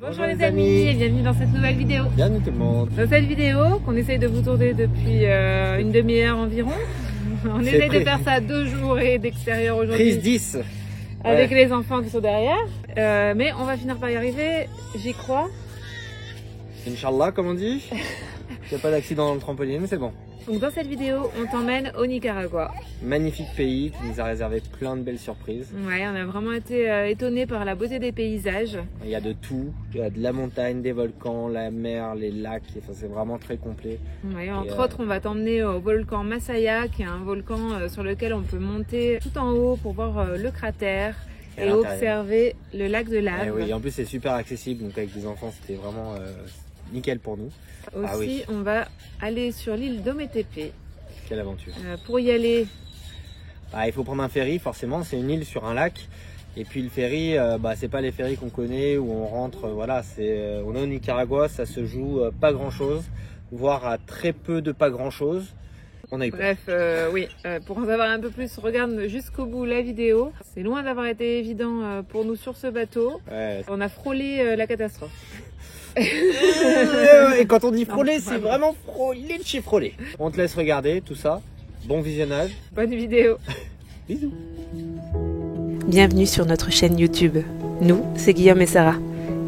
Bonjour les amis et bienvenue dans cette nouvelle vidéo. Bienvenue tout le monde. Dans cette vidéo qu'on essaye de vous tourner depuis une demi-heure environ. On essaye de faire ça 2 jours et d'extérieur aujourd'hui. Prise 10. Avec les enfants qui sont derrière. Mais on va finir par y arriver, j'y crois. Inch'Allah comme on dit. Il n'y a pas d'accident dans le trampoline, c'est bon. Donc dans cette vidéo, on t'emmène au Nicaragua. Magnifique pays qui nous a réservé plein de belles surprises. Ouais, on a vraiment été étonnés par la beauté des paysages. Il y a de tout, il y a de la montagne, des volcans, la mer, les lacs, enfin, c'est vraiment très complet. Ouais, entre autres, on va t'emmener au volcan Masaya, qui est un volcan sur lequel on peut monter tout en haut pour voir le cratère et observer le lac de lave. Et oui, et en plus c'est super accessible, donc avec des enfants c'était vraiment nickel pour nous. Aussi, on va aller sur l'île d'Ometepe. Quelle aventure. Pour y aller, il faut prendre un ferry, forcément, c'est une île sur un lac. Et puis le ferry, c'est pas les ferries qu'on connaît où on rentre, voilà, on est au Nicaragua, ça se joue pas grand chose, voire à très peu de pas grand chose. On a eu peur. Bref, pour en savoir un peu plus, regarde jusqu'au bout la vidéo. C'est loin d'avoir été évident pour nous sur ce bateau. Ouais. On a frôlé la catastrophe. Et quand on dit frôler, c'est vraiment frôler de chez frôler. On te laisse regarder tout ça. Bon visionnage. Bonne vidéo. Bisous. Bienvenue sur notre chaîne YouTube. Nous, c'est Guillaume et Sarah.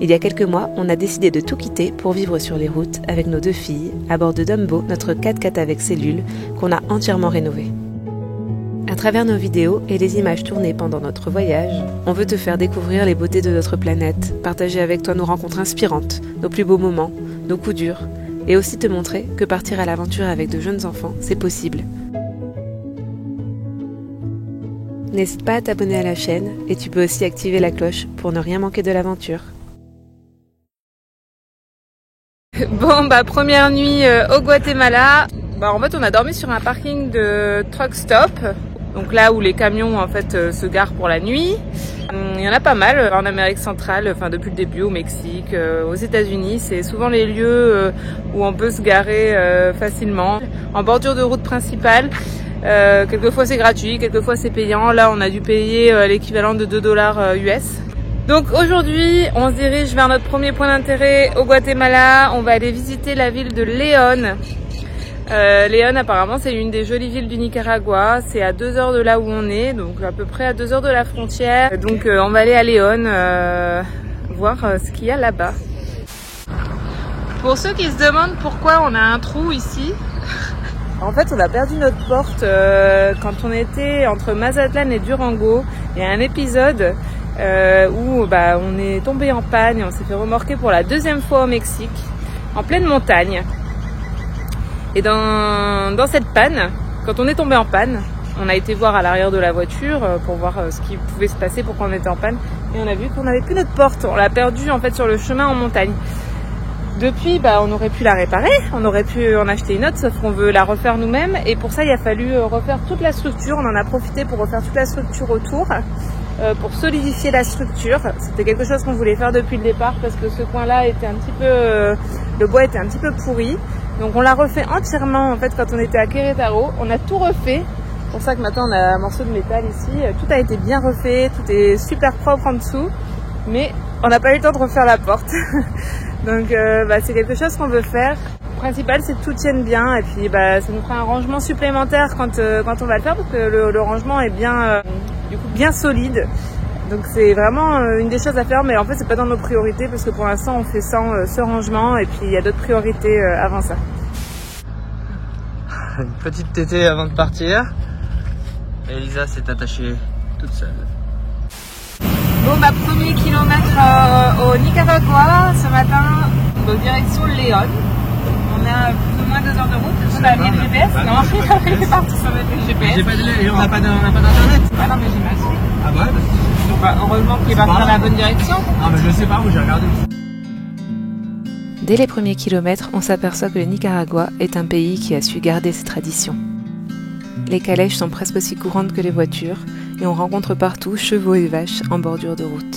Il y a quelques mois, on a décidé de tout quitter pour vivre sur les routes avec nos 2 filles, à bord de Dumbo, notre 4x4 avec cellule, qu'on a entièrement rénové. À travers nos vidéos et les images tournées pendant notre voyage, on veut te faire découvrir les beautés de notre planète, partager avec toi nos rencontres inspirantes, nos plus beaux moments, nos coups durs, et aussi te montrer que partir à l'aventure avec de jeunes enfants, c'est possible. N'hésite pas à t'abonner à la chaîne et tu peux aussi activer la cloche pour ne rien manquer de l'aventure. Bon, première nuit au Guatemala. En fait, on a dormi sur un parking de truck stop. Donc là où les camions en fait se garent pour la nuit. Il y en a pas mal en Amérique centrale, enfin depuis le début, au Mexique, aux États-Unis. C'est souvent les lieux où on peut se garer facilement, en bordure de route principale. Quelquefois c'est gratuit, quelquefois c'est payant. Là on a dû payer l'équivalent de $2 US. Donc aujourd'hui on se dirige vers notre premier point d'intérêt au Guatemala. On va aller visiter la ville de Léon. Léon apparemment c'est une des jolies villes du Nicaragua, c'est à 2 heures de là où on est, donc à peu près à 2 heures de la frontière. Donc on va aller à Léon voir ce qu'il y a là-bas. Pour ceux qui se demandent pourquoi on a un trou ici, en fait on a perdu notre porte quand on était entre Mazatlan et Durango. Il y a un épisode où on est tombé en panne et on s'est fait remorquer pour la 2e fois au Mexique, en pleine montagne. Et dans cette panne, quand on est tombé en panne, on a été voir à l'arrière de la voiture pour voir ce qui pouvait se passer, pourquoi on était en panne. Et on a vu qu'on n'avait plus notre porte. On l'a perdue en fait sur le chemin en montagne. Depuis, on aurait pu la réparer, on aurait pu en acheter une autre, sauf qu'on veut la refaire nous-mêmes. Et pour ça, il a fallu refaire toute la structure. On en a profité pour refaire toute la structure autour, pour solidifier la structure. C'était quelque chose qu'on voulait faire depuis le départ parce que ce coin-là était un petit peu, le bois était un petit peu pourri. Donc on l'a refait entièrement en fait quand on était à Querétaro. On a tout refait. C'est pour ça que maintenant on a un morceau de métal ici. Tout a été bien refait, tout est super propre en dessous. Mais on n'a pas eu le temps de refaire la porte. Donc c'est quelque chose qu'on veut faire. Le principal c'est que tout tienne bien et puis ça nous fera un rangement supplémentaire quand on va le faire parce que le rangement est bien, bien solide. Donc c'est vraiment une des choses à faire, mais en fait c'est pas dans nos priorités parce que pour l'instant on fait sans ce rangement et puis il y a d'autres priorités avant ça. Une petite tétée avant de partir. Elisa s'est attachée toute seule. Bon, premier kilomètre au Nicaragua ce matin, direction Léon. On a plus ou moins 2 heures de route. On a mis le GPS. Non, il est parti sans mettre le GPS. On n'a pas d'internet. Ah non, mais j'ai mal suivi. Ah ouais heureusement qu'il est parti dans la bonne direction. Ah mais je sais pas, où j'ai regardé. Dès les premiers kilomètres, on s'aperçoit que le Nicaragua est un pays qui a su garder ses traditions. Les calèches sont presque aussi courantes que les voitures et on rencontre partout chevaux et vaches en bordure de route.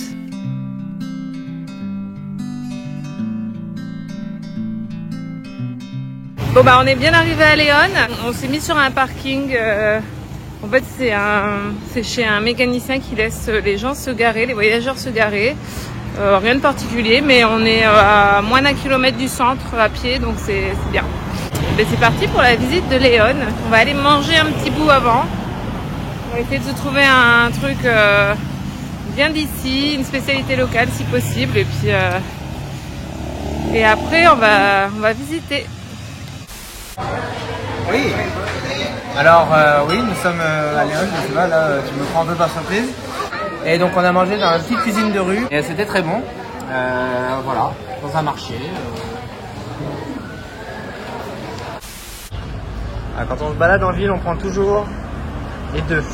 Bon on est bien arrivé à Léon. On s'est mis sur un parking. En fait, c'est chez un mécanicien qui laisse les gens se garer, les voyageurs se garer. Rien de particulier, mais on est à moins d'1 kilomètre du centre à pied, donc c'est bien. Et c'est parti pour la visite de Léon. On va aller manger un petit bout avant. On va essayer de se trouver un truc bien d'ici, une spécialité locale si possible, et puis et après on va visiter. Oui. Alors oui, nous sommes à Léon, je sais pas, là tu me prends un peu par surprise. Et donc on a mangé dans une petite cuisine de rue et c'était très bon. Voilà, dans un marché. Quand on se balade en ville, on prend toujours les deux,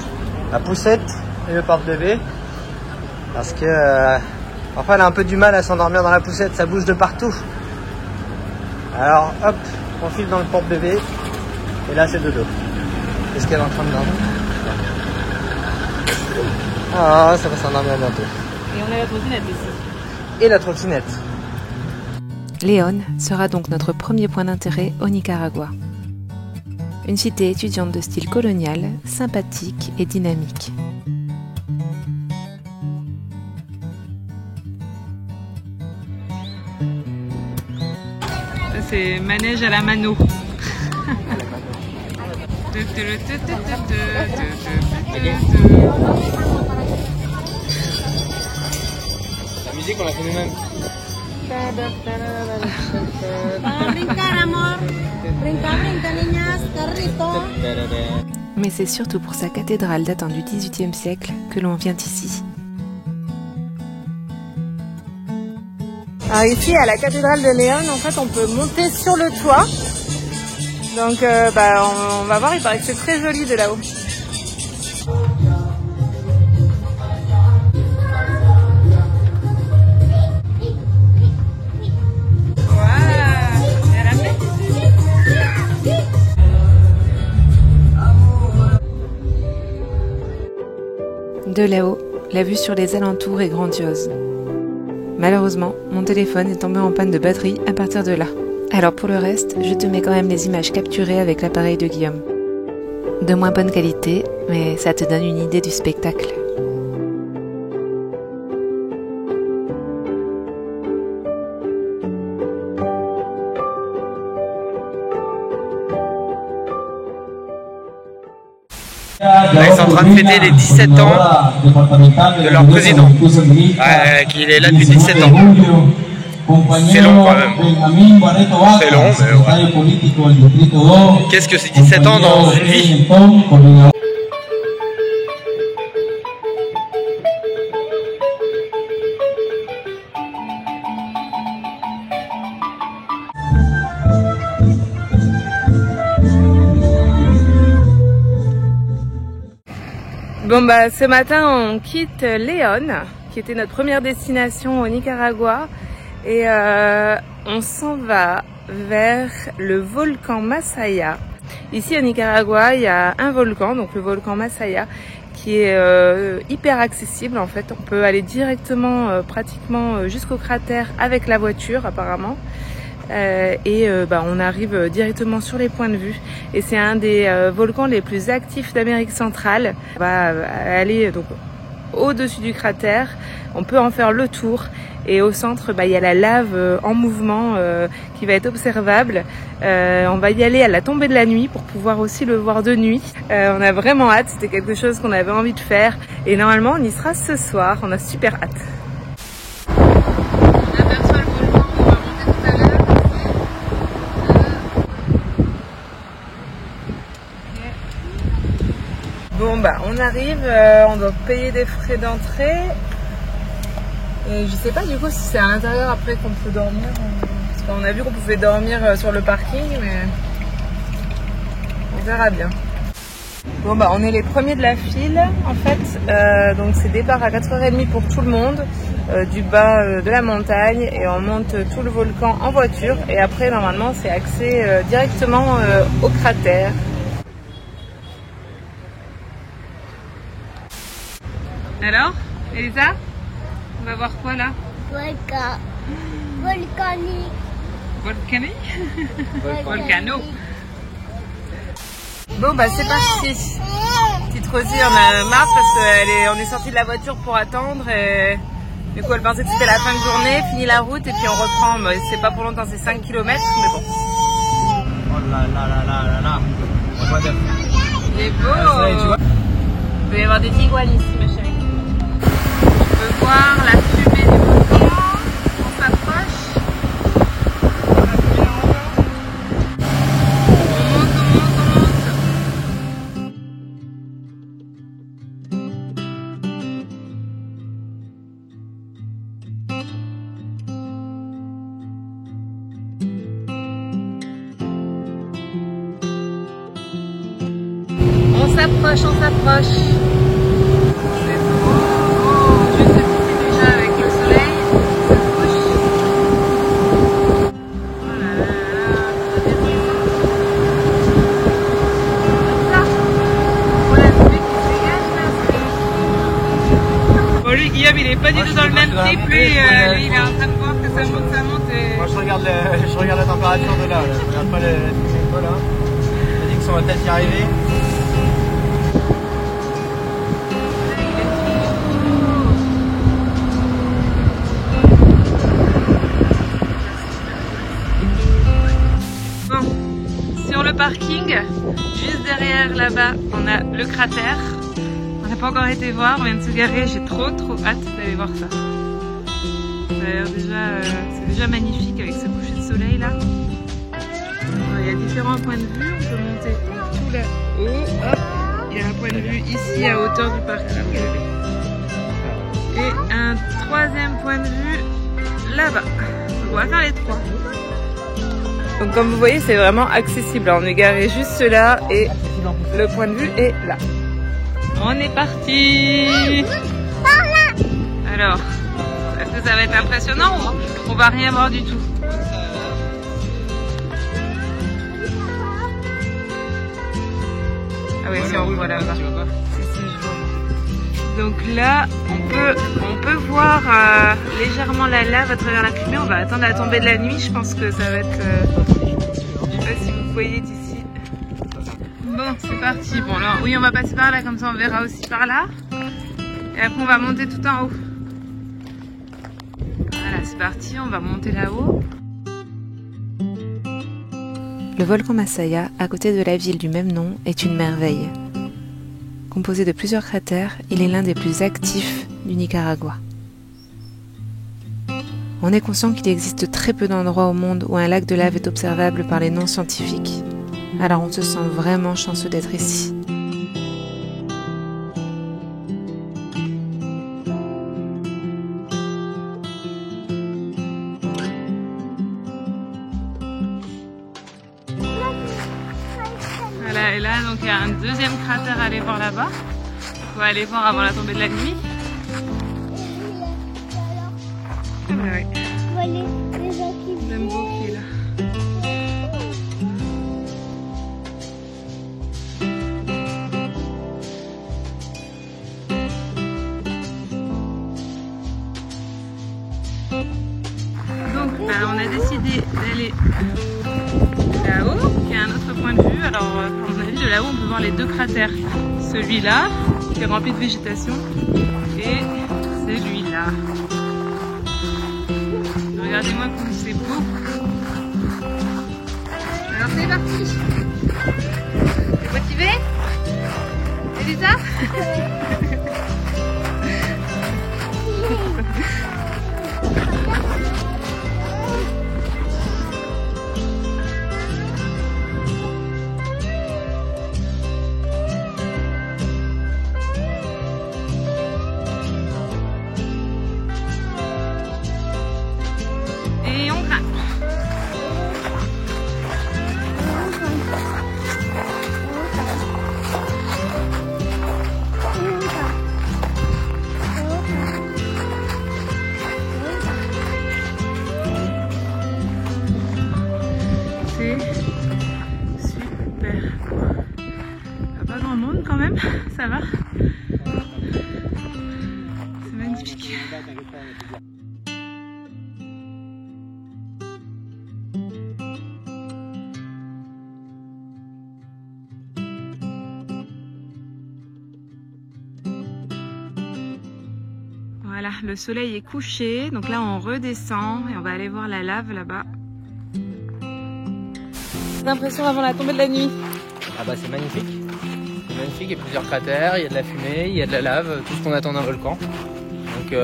la poussette et le porte-bébé, parce que parfois elle a un peu du mal à s'endormir dans la poussette, ça bouge de partout. Alors hop, on file dans le porte-bébé et là c'est dodo. Qu'est-ce qu'elle est en train de dormir? Ah, ça va s'endormir bientôt. Et on a la trottinette ici. Et la trottinette. Léon sera donc notre premier point d'intérêt au Nicaragua. Une cité étudiante de style colonial, sympathique et dynamique. C'est manège à la mano. La musique, on la fait nous-mêmes. Brincar, amor. Brinca, niñas, carrito. Mais c'est surtout pour sa cathédrale datant du XVIIIe siècle que l'on vient ici. Alors ici, à la cathédrale de Léon, en fait, on peut monter sur le toit. Donc, on va voir, il paraît que c'est très joli de là-haut. De là-haut, la vue sur les alentours est grandiose. Malheureusement, mon téléphone est tombé en panne de batterie à partir de là. Alors pour le reste, je te mets quand même les images capturées avec l'appareil de Guillaume. De moins bonne qualité, mais ça te donne une idée du spectacle. Là, ils sont en train de fêter les 17 ans de leur président, qu'il est là depuis 17 ans. C'est long quand même. C'est long, mais ouais. Qu'est-ce que c'est 17 ans dans une vie? Bon bah ce matin on quitte Léon, qui était notre première destination au Nicaragua, et on s'en va vers le volcan Masaya. Ici au Nicaragua il y a un volcan, donc le volcan Masaya, qui est hyper accessible en fait. On peut aller directement pratiquement jusqu'au cratère avec la voiture apparemment. On arrive directement sur les points de vue et c'est un des volcans les plus actifs d'Amérique centrale. On va aller donc au-dessus du cratère, on peut en faire le tour et au centre il y a la lave en mouvement qui va être observable. On va y aller à la tombée de la nuit pour pouvoir aussi le voir de nuit. On a vraiment hâte, c'était quelque chose qu'on avait envie de faire et normalement on y sera ce soir, on a super hâte. Bon on arrive, on doit payer des frais d'entrée et je sais pas du coup si c'est à l'intérieur après qu'on peut dormir. Parce qu'on a vu qu'on pouvait dormir sur le parking, mais on verra bien. Bon on est les premiers de la file en fait, donc c'est départ à 4h30 pour tout le monde du bas de la montagne et on monte tout le volcan en voiture et après normalement c'est accès directement au cratère. Alors, Elisa, on va voir quoi là? Volcanique. Volcanique? Volcano. Bon c'est parti. Petite Rosie, on a marre parce qu'on est sorti de la voiture pour attendre et Du coup, elle pensait que c'était la fin de journée, fini la route et puis on reprend. Bah, c'est pas pour longtemps, c'est 5 km, mais bon. Oh là là là là là là. On voit d'œuf. Il est beau. Tu vois. Il peut y avoir des iguanes ici, ma chérie. On peut voir la fumée du volcan. On s'approche. On monte. On s'approche. C'est beau. Juste ici déjà avec le soleil. Ça se couche. Oh là là là, ça descend. Comme ça. Oh la pluie qui se dégage là. Bon lui Guillaume il est pas du tout dans le même trip. Lui il est en train de voir que ça monte et... Moi je regarde la température de là. Je regarde pas les quoi là. Je me dis que ça va peut-être y arriver. Parking, juste derrière là-bas on a le cratère. On n'a pas encore été voir, on vient de se garer, j'ai trop hâte d'aller voir ça. Ça a l'air déjà, c'est déjà magnifique avec ce coucher de soleil là. Il y a différents points de vue, on peut monter tout là-haut. Hop. Il y a un point de vue ici à hauteur du parking. Et un troisième point de vue là-bas. On va faire les trois. Donc comme vous voyez c'est vraiment accessible, on est garé juste là et le point de vue est là. On est parti. Alors, est-ce que ça va être impressionnant ou on va rien voir du tout? Ah oui, si on voit là-bas. Donc là, on peut voir légèrement la lave à travers la fumée. On va attendre la tombée de la nuit. Je pense que ça va être... je sais pas si vous voyez d'ici. Bon, c'est parti. Bon, là, oui, on va passer par là, comme ça on verra aussi par là. Et après, on va monter tout en haut. Voilà, c'est parti. On va monter là-haut. Le volcan Masaya, à côté de la ville du même nom, est une merveille. Composé de plusieurs cratères, il est l'un des plus actifs du Nicaragua. On est conscient qu'il existe très peu d'endroits au monde où un lac de lave est observable par les non-scientifiques. Alors on se sent vraiment chanceux d'être ici. Voilà, et là, donc il y a un deuxième cratère à aller voir là-bas. On va aller voir avant la tombée de la nuit. Ah bah oui. Dumbo qui est là. Donc on a décidé d'aller là-haut, qui a un autre point de vue. Alors à mon avis de là-haut on peut voir les deux cratères. Celui-là qui est rempli de végétation et celui-là. Regardez-moi comme c'est beau. Alors c'est parti. T'es motivée, Elisa? Et on grimpe. C'est super. Pas grand monde quand même, ça va. C'est magnifique. Voilà, le soleil est couché, donc là on redescend et on va aller voir la lave là-bas. L'impression avant la tombée de la nuit. Ah bah c'est magnifique. C'est magnifique, il y a plusieurs cratères, il y a de la fumée, il y a de la lave, tout ce qu'on attend d'un volcan. Donc j'ai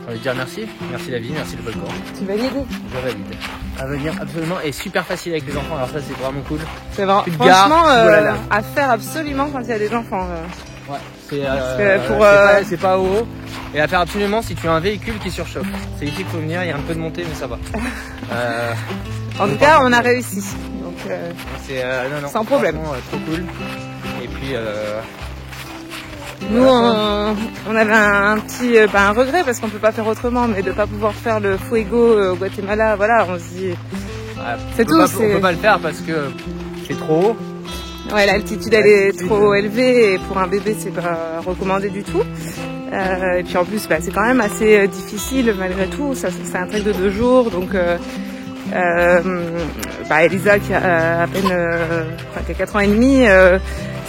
envie de dire merci. Merci la vie, merci le volcan. Tu valides? Je valide. À venir absolument et super facile avec les enfants, alors ça c'est vraiment cool. C'est vrai, franchement à faire absolument quand il y a des enfants. Ouais, c'est pas haut. Et à faire absolument si tu as un véhicule qui surchauffe. C'est ici qu'il faut venir, il y a un peu de montée mais ça va. En tout cas, on a réussi. Donc, sans problème. Trop cool. Et puis, nous, on avait un petit un regret parce qu'on peut pas faire autrement, mais de pas pouvoir faire le fuego au Guatemala. Voilà, on se dit. C'est tout. On peut pas le faire parce que c'est trop haut. Ouais, l'altitude elle est trop élevée et pour un bébé c'est pas recommandé du tout. Et puis en plus, c'est quand même assez difficile malgré tout. C'est un trek de 2 jours, donc. Elisa qui a à peine qui a 4 ans et demi,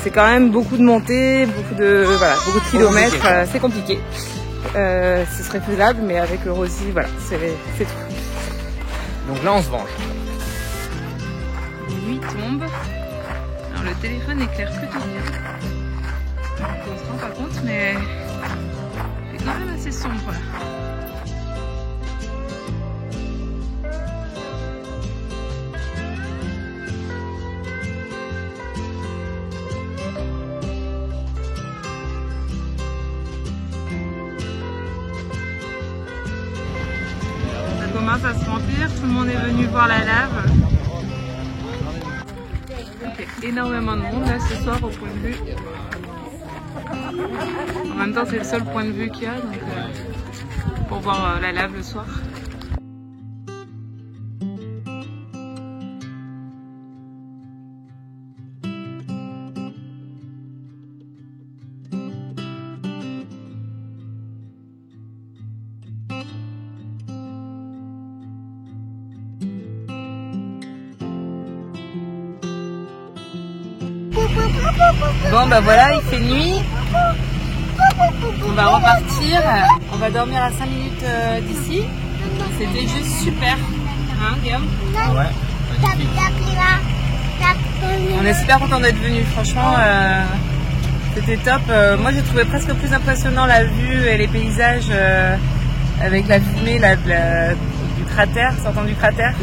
c'est quand même beaucoup de montées, beaucoup de kilomètres, c'est compliqué. Ce serait faisable, mais avec le Rosie, voilà, c'est tout. Donc là on se venge. La nuit tombe. Alors le téléphone éclaire plutôt bien. On se rend pas compte, mais c'est quand même assez sombre là. Commence à se remplir, tout le monde est venu voir la lave. Il y a énormément de monde là ce soir au point de vue. En même temps c'est le seul point de vue qu'il y a donc, pour voir la lave le soir. Bon voilà, il fait nuit. On va repartir. On va dormir à 5 minutes d'ici. C'était juste super. Hein Guillaume? Ouais. On est super content d'être venus. Franchement, c'était top. Moi j'ai trouvé presque plus impressionnant la vue et les paysages avec la fumée du cratère, sortant du cratère,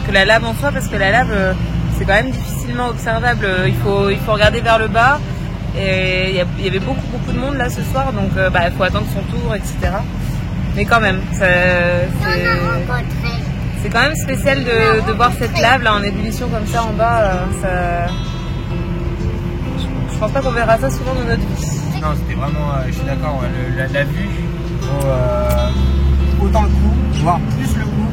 que la lave en soi, parce que la lave c'est quand même difficilement observable, il faut regarder vers le bas et il y avait beaucoup de monde là ce soir, donc il faut attendre son tour, etc. Mais quand même, c'est quand même spécial de voir cette lave là en ébullition comme ça en bas. Je pense pas qu'on verra ça souvent dans notre vie. Non, c'était vraiment, je suis d'accord, la vue vaut autant le coup, voire plus le coup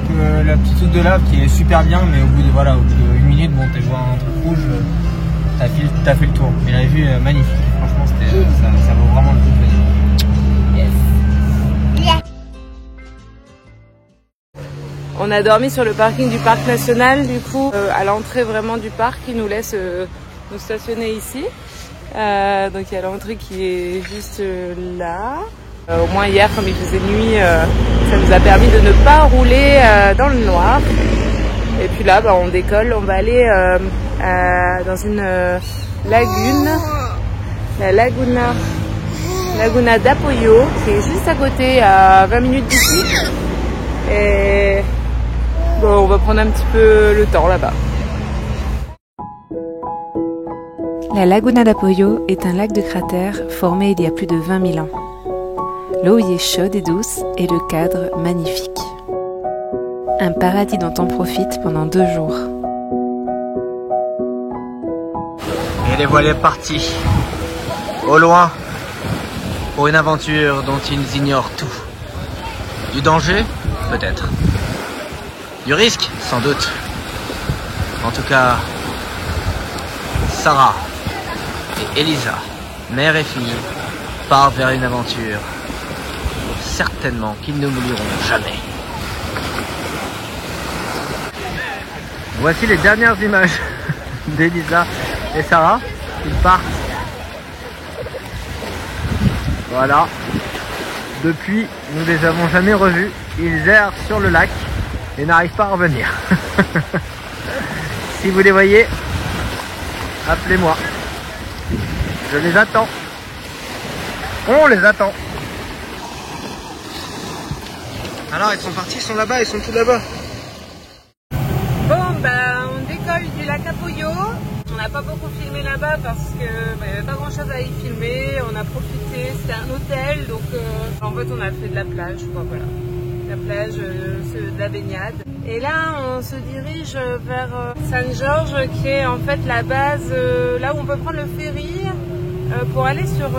que la petite soute de lave qui est super bien, mais au bout de 1 minute, bon, tu vois un truc rouge, t'as fait le tour. Mais la vue est magnifique, franchement, ça vaut vraiment le coup de venir. Yes. On a dormi sur le parking du parc national, du coup, à l'entrée vraiment du parc, ils nous laissent nous stationner ici. Donc il y a l'entrée qui est juste là. Au moins hier, comme il faisait nuit, ça nous a permis de ne pas rouler dans le noir. Et puis là, on décolle, on va aller dans une lagune, la Laguna d'Apoyo, qui est juste à côté, à 20 minutes d'ici. Et on va prendre un petit peu le temps là-bas. La Laguna d'Apoyo est un lac de cratère formé il y a plus de 20 000 ans. L'eau y est chaude et douce et le cadre magnifique. Un paradis dont on profite pendant 2 jours. Et les voilà partis, au loin, pour une aventure dont ils ignorent tout. Du danger, peut-être. Du risque, sans doute. En tout cas, Sarah et Elisa, mère et fille, partent vers une aventure. Certainement qu'ils ne m'oublieront jamais. Voici les dernières images d'Elisa et Sarah. Ils partent. Voilà. Depuis, nous les avons jamais revus. Ils errent sur le lac et n'arrivent pas à revenir. Si vous les voyez, appelez-moi. Je les attends. On les attend. Alors, ils sont partis, ils sont là-bas, ils sont tous là-bas. Bon, bah, on décolle du lac Apoyo. On n'a pas beaucoup filmé là-bas parce que il n'y avait pas grand-chose à y filmer. On a profité, c'était un hôtel, donc en fait, on a fait de la plage, quoi, voilà. La plage, de la baignade. Et là, on se dirige vers Saint-Georges, qui est en fait la base, là où on peut prendre le ferry pour aller sur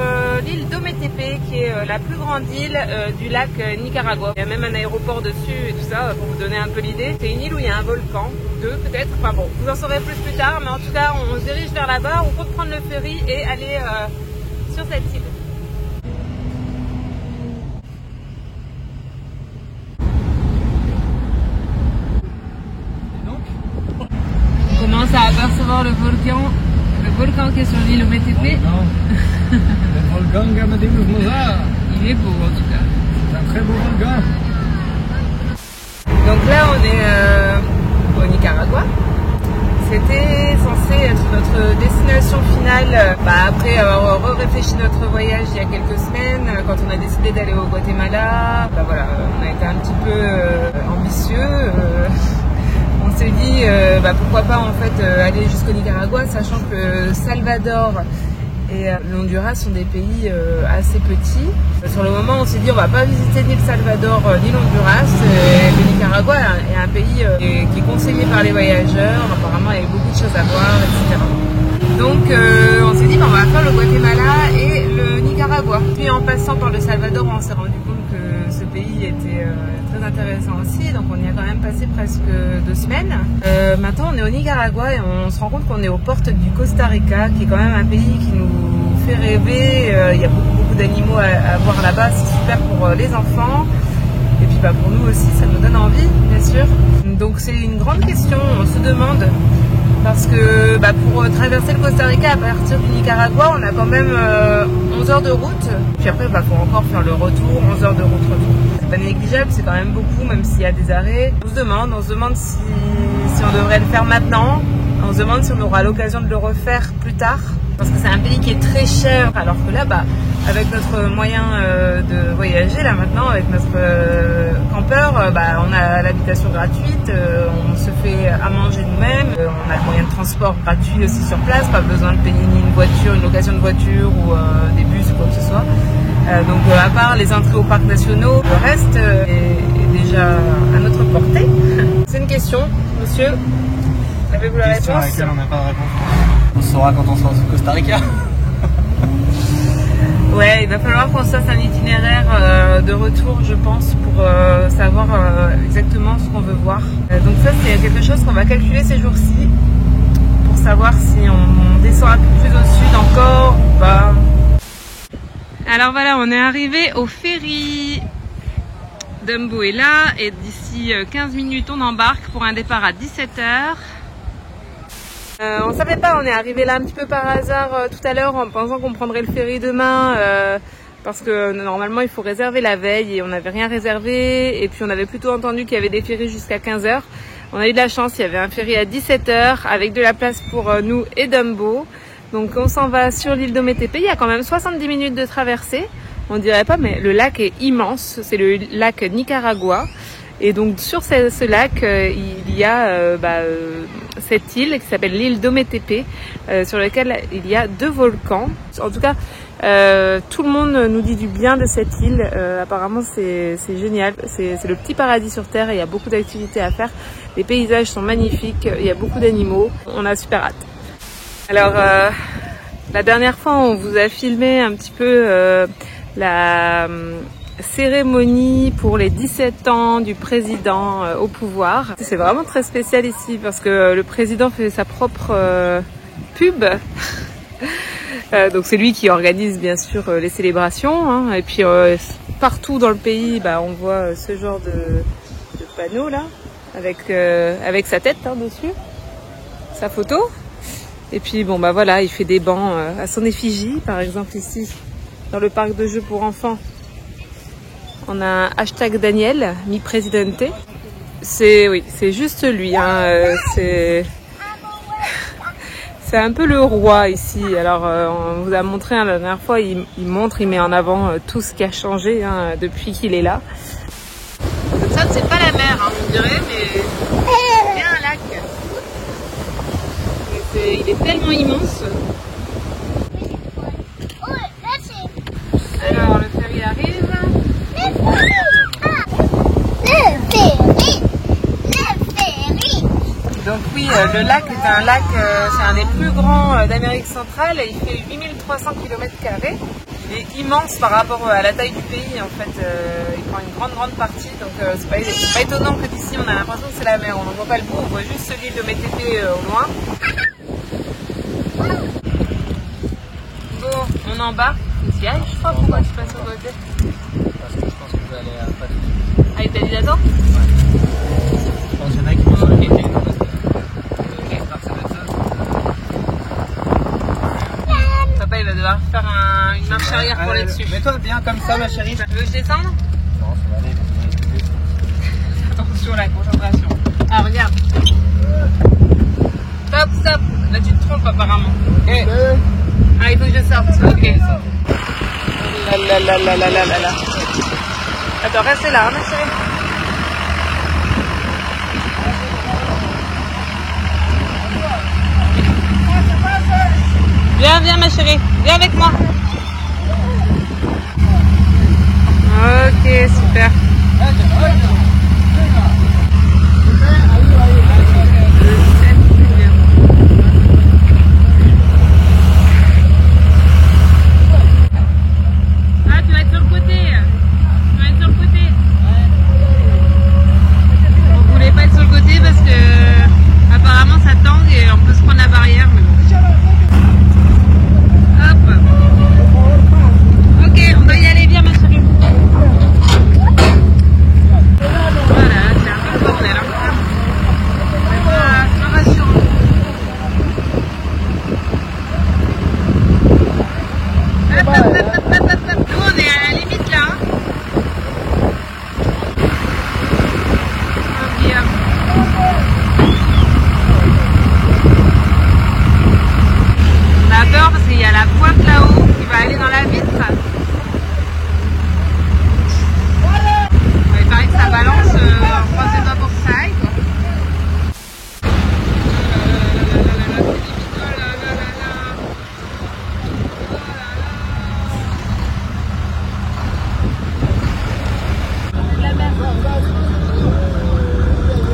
l'île d'Ometepe, qui est la plus grande île du lac Nicaragua. Il y a même un aéroport dessus et tout ça, pour vous donner un peu l'idée. C'est une île où il y a un volcan, deux peut-être, enfin bon, vous en saurez plus tard, mais en tout cas, on se dirige vers là-bas, on peut prendre le ferry et aller sur cette île. On commence à apercevoir le volcan qui est sur l'île Ometepe. Le volcan Gamadeus Moza. Il est beau en tout cas. C'est un très beau volcan. Donc là on est au Nicaragua. C'était censé être notre destination finale après avoir réfléchi notre voyage il y a quelques semaines, quand on a décidé d'aller au Guatemala. Voilà, on a été un petit peu ambitieux. On s'est dit pourquoi pas en fait aller jusqu'au Nicaragua, sachant que Salvador et l'Honduras sont des pays assez petits. Sur le moment, on s'est dit on va pas visiter ni le Salvador ni l'Honduras. Le Nicaragua est un pays qui est conseillé par les voyageurs. Apparemment, il y a beaucoup de choses à voir, etc. Donc, on s'est dit on va faire le Guatemala et le Nicaragua. Puis en passant par le Salvador, on s'est rendu compte que ce pays était très intéressant aussi. Donc, on y a quand même passé presque 2 semaines. Maintenant, on est au Nicaragua et on se rend compte qu'on est aux portes du Costa Rica, qui est quand même un pays qui nous fait rêver. Il y a beaucoup d'animaux à voir là-bas, c'est super pour les enfants. Et puis pour nous aussi, ça nous donne envie, bien sûr. Donc c'est une grande question, on se demande, parce que pour traverser le Costa Rica à partir du Nicaragua, on a quand même 11 heures de route. Puis après, faut encore faire le retour, 11 heures de route retour. C'est pas négligeable, c'est quand même beaucoup, même s'il y a des arrêts. On se demande si on devrait le faire maintenant. On se demande si on aura l'occasion de le refaire plus tard. Parce que c'est un pays qui est très cher, alors que là, avec notre moyen de voyager, là maintenant, avec notre campeur, on a l'habitation gratuite, on se fait à manger nous-mêmes, on a le moyen de transport gratuit aussi sur place, pas besoin de payer ni une voiture, une location de voiture ou des bus ou quoi que ce soit. Donc à part les entrées aux parcs nationaux, le reste est déjà à notre portée. C'est une question, monsieur. Avez-vous la réponse? À laquelle on n'a pas de réponse. On saura quand on sera au Costa Rica. Ouais, il va falloir qu'on se fasse un itinéraire de retour, je pense, pour savoir exactement ce qu'on veut voir. Donc ça, c'est quelque chose qu'on va calculer ces jours-ci, pour savoir si on descend un peu plus au sud encore ou pas. Alors voilà, on est arrivé au ferry. Dumbo est là et d'ici 15 minutes, on embarque pour un départ à 17h. On savait pas, on est arrivé là un petit peu par hasard tout à l'heure en pensant qu'on prendrait le ferry demain parce que normalement il faut réserver la veille et on n'avait rien réservé et puis on avait plutôt entendu qu'il y avait des ferries jusqu'à 15h. On a eu de la chance, il y avait un ferry à 17h avec de la place pour nous et Dumbo. Donc on s'en va sur l'île d'Ometepe, il y a quand même 70 minutes de traversée. On dirait pas, mais le lac est immense, c'est le lac Nicaragua. Et donc sur ce lac, il y a cette île qui s'appelle l'île d'Ometepe, sur laquelle il y a 2 volcans. En tout cas, tout le monde nous dit du bien de cette île. Apparemment, c'est génial. C'est le petit paradis sur Terre et il y a beaucoup d'activités à faire. Les paysages sont magnifiques, il y a beaucoup d'animaux. On a super hâte. Alors, la dernière fois, on vous a filmé un petit peu la cérémonie pour les 17 ans du président au pouvoir. C'est vraiment très spécial ici parce que le président fait sa propre pub. Donc c'est lui qui organise bien sûr les célébrations. Hein. Et puis partout dans le pays, on voit ce genre de panneau là avec sa tête dessus, sa photo. Et puis voilà, il fait des bancs à son effigie, par exemple ici dans le parc de jeux pour enfants. On a un hashtag Daniel, mi presidente. Oui, c'est juste lui. Hein. C'est un peu le roi ici. Alors, on vous a montré la dernière fois, il met en avant tout ce qui a changé depuis qu'il est là. Ça, c'est pas la mer, on dirait, mais il y a un lac. Il est tellement immense. Alors, le ferry arrive. Donc oui, le lac est un lac, c'est un des plus grands d'Amérique centrale. Il fait 8300 km². Il est immense par rapport à la taille du pays. En fait, il prend une grande partie. Donc c'est pas étonnant que d'ici on a l'impression que c'est la mer. On n'en voit pas le bout, on voit juste l'île de Métété au loin. Bon, on embarque. Tu y ailles, je crois. Pourquoi tu passes au côté? Parce que je pense que je vais aller à Paris. Ah, il t'a dit d'attendre? Je pense qu'il y en a qui vont s'inquiéter. Papa, il va devoir faire une marche arrière pour aller dessus. Mets-toi bien comme ça, ma chérie. Tu veux que je descende? Non, ça va aller. Attention, la concentration. Ah, regarde. Stop. Là, tu te trompes apparemment. Okay. Ah, il faut que je sorte. Ok. Là. Attends, restez là, ma chérie. Viens, ma chérie. Viens avec moi. Ok, super.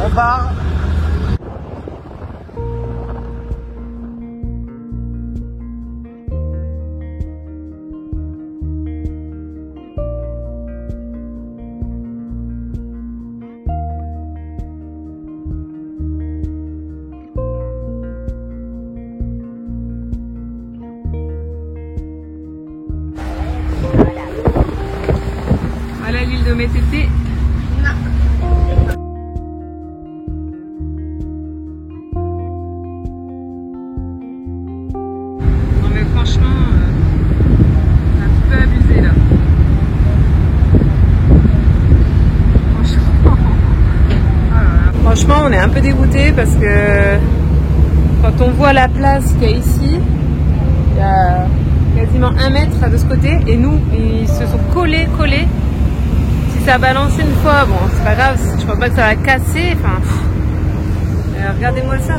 On part. Voilà l'île de Métété. Non mais franchement, c'est un petit peu abusé là. Franchement, on est un peu dégoûté parce que quand on voit la place qu'il y a ici, il y a quasiment 1 mètre de ce côté et nous, ils se sont collés. Si ça balance une fois, bon, c'est pas grave, je pense pas que ça va casser. Enfin, regardez-moi ça.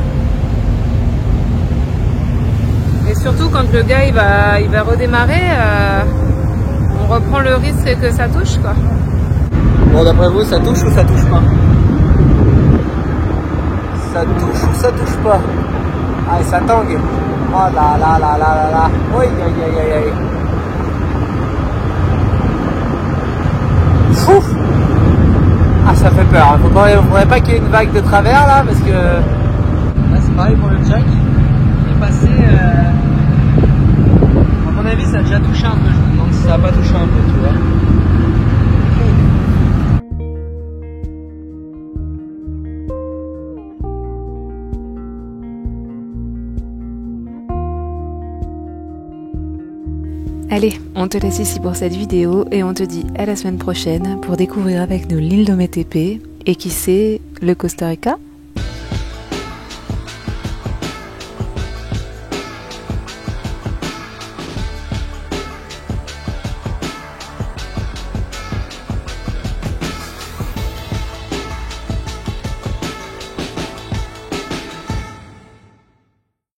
Et surtout quand le gars il va redémarrer, on reprend le risque que ça touche quoi. Bon, d'après vous, ça touche ou ça touche pas? Ça touche ou ça touche pas? Ah, et ça tangue. Oh là. Oui, aïe. Ouf. Ah, ça fait peur. Faudrait pas qu'il y ait une vague de travers là, parce que là c'est pareil pour le jack. Il est passé. À mon avis, ça a déjà touché un peu. Je me demande si ça a pas touché un peu, tu vois. Allez, on te laisse ici pour cette vidéo et on te dit à la semaine prochaine pour découvrir avec nous l'île d'Ometepe et qui sait, le Costa Rica.